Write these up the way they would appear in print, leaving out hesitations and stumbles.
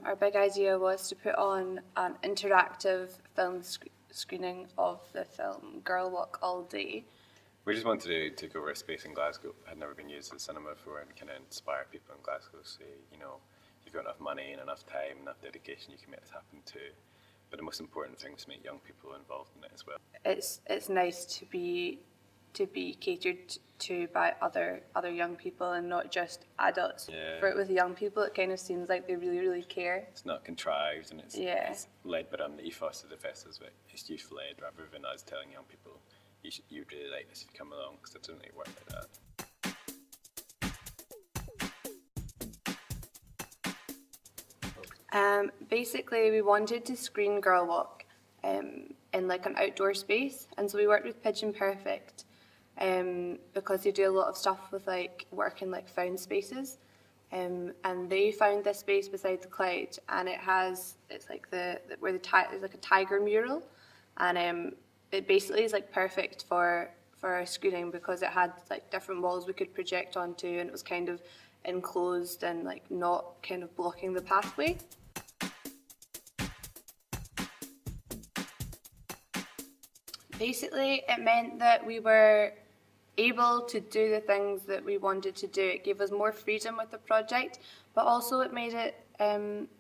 our big idea was to put on an interactive film screening of the film Girl Walk All Day. We just wanted to take over a space in Glasgow that had never been used as a cinema before and kind of inspire people in Glasgow. Say, you know, you've got enough money and enough time, enough dedication, you can make this happen too. But the most important thing was to make young people involved in it as well. It's nice to be catered to by other young people and not just adults. Yeah. For it with young people, it kind of seems like they really care. It's not contrived, and it's led by the ethos of the festival. It's youth led rather than us telling young people you really like this if you come along, because it doesn't really work like that. Basically, we wanted to screen Girl Walk in like an outdoor space, and so we worked with Pigeon Perfect because they do a lot of stuff with like work in like found spaces, and they found this space beside the Clyde, and it's like there's like a tiger mural, and it basically is like perfect for a screening because it had like different walls we could project onto, and it was kind of enclosed and like not kind of blocking the pathway. Basically, it meant that we were able to do the things that we wanted to do. It gave us more freedom with the project, but also it made it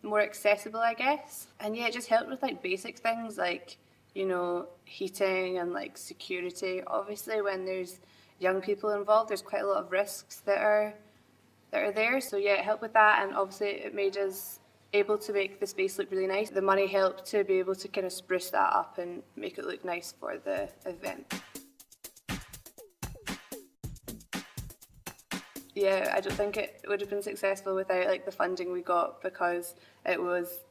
more accessible, I guess. And yeah, it just helped with like basic things like, you know, heating and like security. Obviously, when there's young people involved, there's quite a lot of risks that are there. So yeah, it helped with that, and obviously it made us able to make the space look really nice. The money helped to be able to kind of spruce that up and make it look nice for the event. Yeah, I don't think it would have been successful without like the funding we got, because there was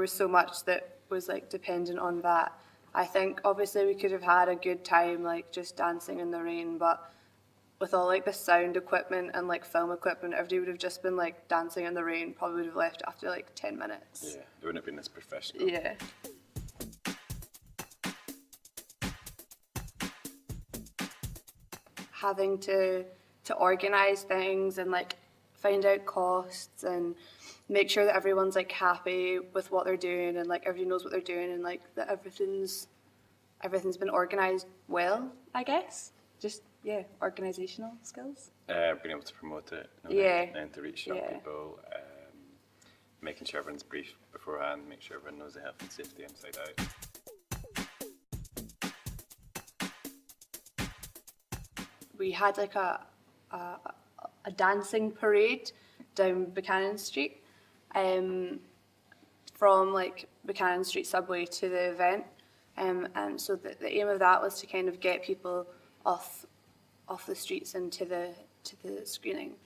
so much that was like dependent on that. I think obviously we could have had a good time like just dancing in the rain, but with all like the sound equipment and like film equipment, everybody would have just been like dancing in the rain, probably would have left after like 10 minutes. Yeah, it wouldn't have been as professional. Yeah. Having to organise things and like find out costs and make sure that everyone's like happy with what they're doing and like everybody knows what they're doing and like that everything's been organised well, I guess. Just organisational skills. Being able to promote it, and to reach young people, making sure everyone's briefed beforehand, make sure everyone knows the health and safety inside out. We had like a dancing parade down Buchanan Street, from like Buchanan Street subway to the event, and so the aim of that was to kind of get people off the streets and to the screening.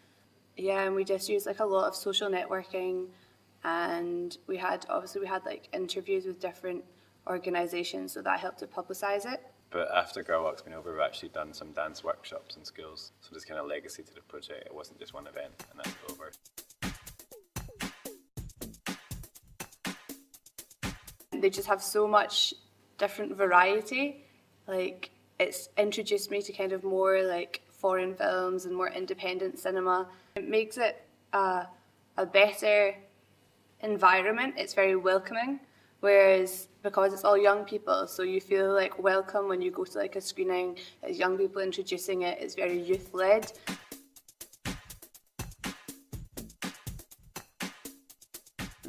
Yeah, and we just used like a lot of social networking, and we had like interviews with different organisations, so that helped to publicise it. But after Girl Walk's been over, we've actually done some dance workshops in schools, so there's kind of legacy to the project. It wasn't just one event and that's over. They just have so much different variety. Like, it's introduced me to kind of more like foreign films and more independent cinema. It makes it a better environment. It's very welcoming, whereas because it's all young people, so you feel like welcome when you go to like a screening. It's young people introducing it. It's very youth led.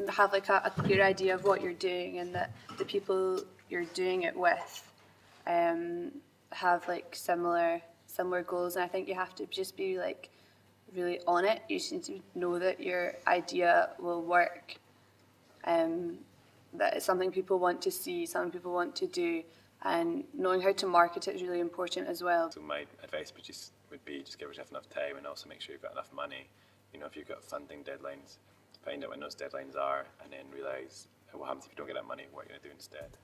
Have like a clear idea of what you're doing, and that the people you're doing it with have like similar goals, and I think you have to just be like really on it. You just need to know that your idea will work, that it's something people want to see, something people want to do, and knowing how to market it is really important as well. So my advice would be just give yourself enough time, and also make sure you've got enough money. You know, if you've got funding deadlines, find out when those deadlines are, and then realise what happens if you don't get that money, what you're going to do instead.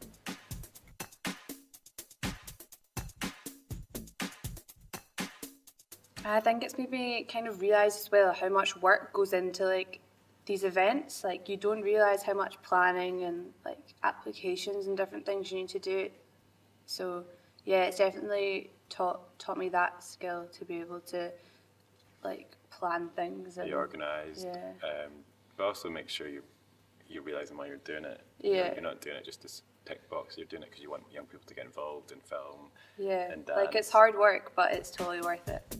I think it's made me kind of realise as well how much work goes into like these events. Like, you don't realise how much planning and like applications and different things you need to do. So yeah, it's definitely taught me that skill to be able to like plan things and be organised. Yeah. But also make sure you you're realising why you're doing it. Yeah. You're not doing it just to tick box, you're doing it because you want young people to get involved in film Yeah, and dance. like it's hard work, but it's totally worth it.